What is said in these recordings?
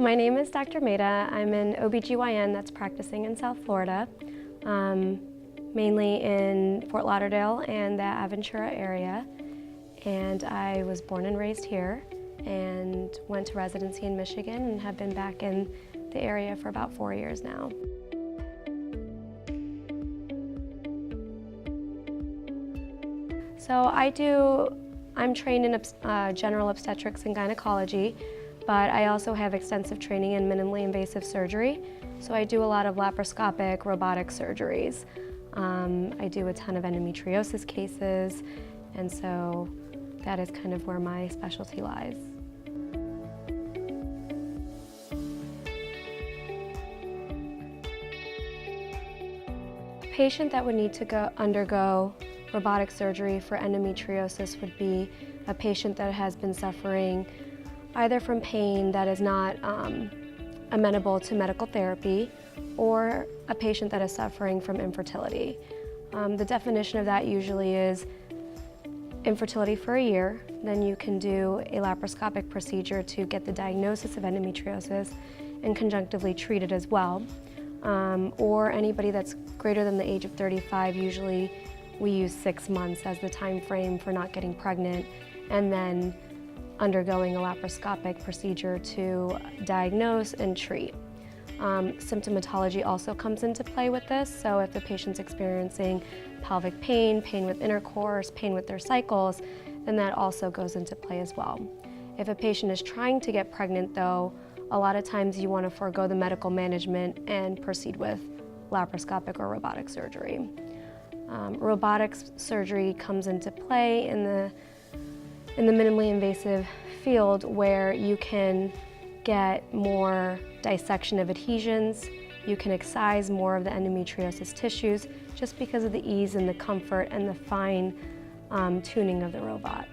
My name is Dr. Mehta. I'm an OBGYN that's practicing in South Florida, mainly in Fort Lauderdale and the Aventura area. And I was born and raised here and went to residency in Michigan and have been back in the area for about 4 years now. So I'm trained in general obstetrics and gynecology, but I also have extensive training in minimally invasive surgery. So I do a lot of laparoscopic, robotic surgeries. I do a ton of endometriosis cases, and so that is kind of where my specialty lies. A patient that would need to undergo robotic surgery for endometriosis would be a patient that has been suffering either from pain that is not amenable to medical therapy, or a patient that is suffering from infertility. The definition of that usually is infertility for a year, then you can do a laparoscopic procedure to get the diagnosis of endometriosis and conjunctively treat it as well. Or anybody that's greater than the age of 35, usually we use 6 months as the time frame for not getting pregnant, and then undergoing a laparoscopic procedure to diagnose and treat. Symptomatology also comes into play with this, so if the patient's experiencing pelvic pain, pain with intercourse, pain with their cycles, then that also goes into play as well. If a patient is trying to get pregnant though, a lot of times you want to forego the medical management and proceed with laparoscopic or robotic surgery. Robotic surgery comes into play in the minimally invasive field, where you can get more dissection of adhesions, you can excise more of the endometriosis tissues just because of the ease and the comfort and the fine tuning of the robot.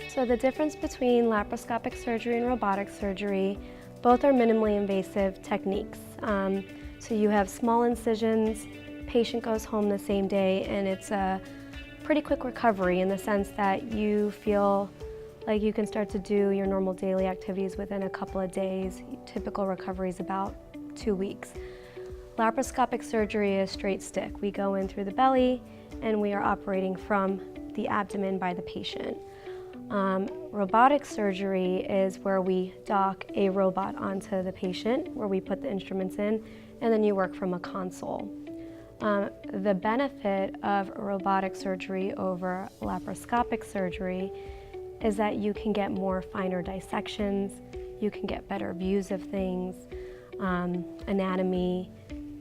So the difference between laparoscopic surgery and robotic surgery, both are minimally invasive techniques. So you have small incisions, patient goes home the same day, and it's a pretty quick recovery in the sense that you feel like you can start to do your normal daily activities within a couple of days. Typical recovery is about 2 weeks. Laparoscopic surgery is straight stick. We go in through the belly and we are operating from the abdomen by the patient. Robotic surgery is where we dock a robot onto the patient, where we put the instruments in, and then you work from a console. The benefit of robotic surgery over laparoscopic surgery is that you can get more finer dissections, you can get better views of things, anatomy,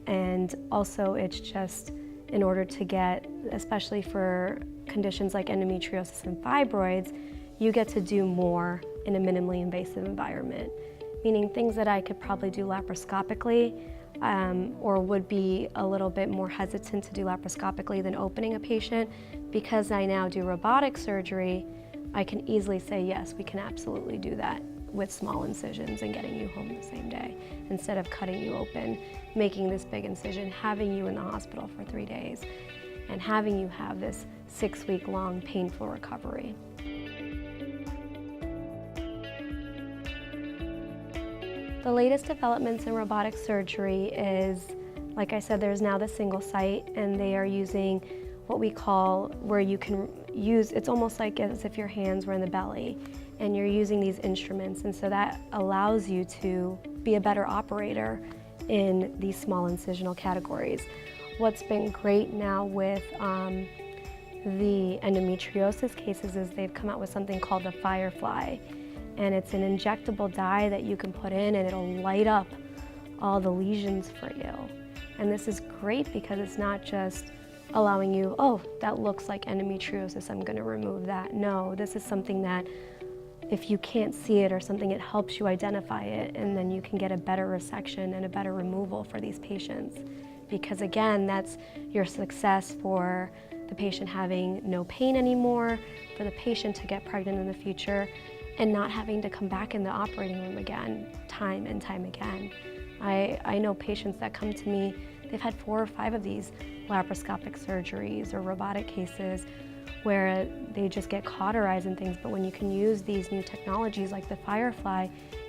and also it's just in order to get, especially for conditions like endometriosis and fibroids, you get to do more in a minimally invasive environment, meaning things that I could probably do laparoscopically or would be a little bit more hesitant to do laparoscopically than opening a patient. Because I now do robotic surgery, I can easily say, yes, we can absolutely do that with small incisions and getting you home the same day, instead of cutting you open, making this big incision, having you in the hospital for 3 days, and having you have this 6-week-long painful recovery. The latest developments in robotic surgery is, like I said, there's now the single site, and they are using what we call, where you can use, it's almost like as if your hands were in the belly, and you're using these instruments, and so that allows you to be a better operator in these small incisional categories. What's been great now with the endometriosis cases is they've come out with something called the Firefly. And it's an injectable dye that you can put in, and it'll light up all the lesions for you. And this is great because it's not just allowing you, oh, that looks like endometriosis, I'm going to remove that. No, this is something that if you can't see it or something, it helps you identify it, and then you can get a better resection and a better removal for these patients. Because again, that's your success for the patient having no pain anymore, for the patient to get pregnant in the future, and not having to come back in the operating room again, time and time again. I know patients that come to me, they've had 4 or 5 of these laparoscopic surgeries or robotic cases where they just get cauterized and things, but when you can use these new technologies like the Firefly,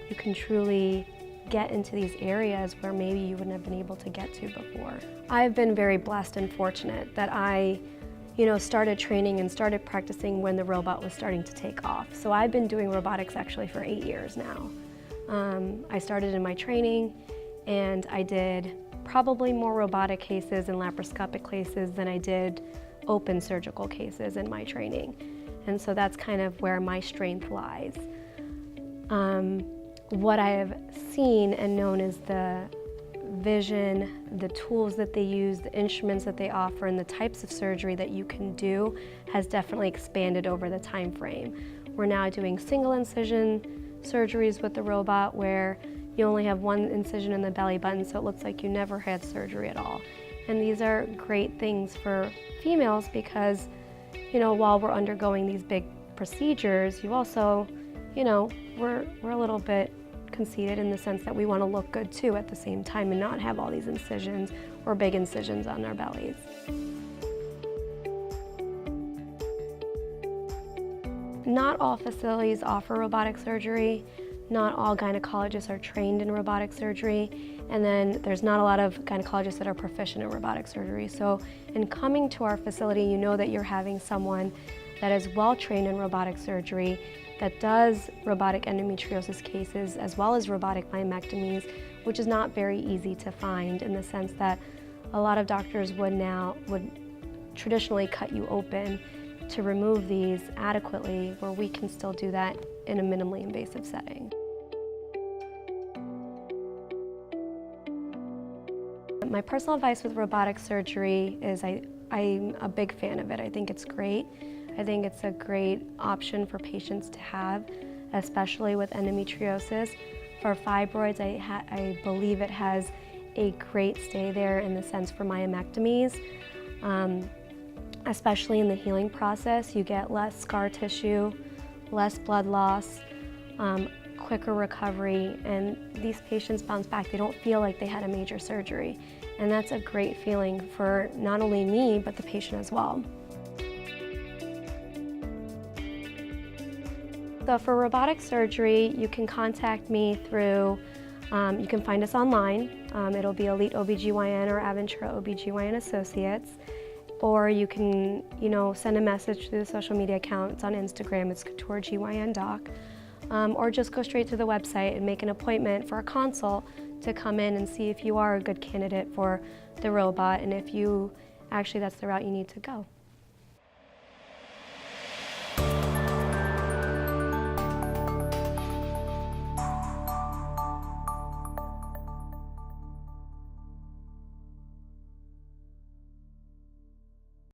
you can truly get into these areas where maybe you wouldn't have been able to get to before. I've been very blessed and fortunate that I started training and started practicing when the robot was starting to take off. So I've been doing robotics actually for 8 years now. I started in my training and I did probably more robotic cases and laparoscopic cases than I did open surgical cases in my training. And so that's kind of where my strength lies. What I have seen and known is the vision, the tools that they use, the instruments that they offer, and the types of surgery that you can do has definitely expanded over the time frame. We're now doing single incision surgeries with the robot where you only have one incision in the belly button, so it looks like you never had surgery at all. And these are great things for females because, while we're undergoing these big procedures, you also, we're a little bit conceited in the sense that we want to look good too at the same time and not have all these incisions or big incisions on our bellies. Not all facilities offer robotic surgery. Not all gynecologists are trained in robotic surgery. And then there's not a lot of gynecologists that are proficient in robotic surgery. So in coming to our facility, you know that you're having someone that is well trained in robotic surgery, that does robotic endometriosis cases as well as robotic myomectomies, which is not very easy to find in the sense that a lot of doctors would traditionally cut you open to remove these adequately, where we can still do that in a minimally invasive setting. My personal advice with robotic surgery is I'm a big fan of it. I think it's great. I think it's a great option for patients to have, especially with endometriosis. For fibroids, I believe it has a great stay there in the sense for myomectomies. Especially in the healing process, you get less scar tissue, less blood loss, quicker recovery, and these patients bounce back. They don't feel like they had a major surgery. And that's a great feeling for not only me, but the patient as well. So for robotic surgery, you can contact me through, you can find us online. It'll be Elite OBGYN or Aventura OBGYN Associates. Or you can, send a message through the social media account. It's on Instagram, it's CoutureGYNDoc. Or just go straight to the website and make an appointment for a consult to come in and see if you are a good candidate for the robot and if that's the route you need to go.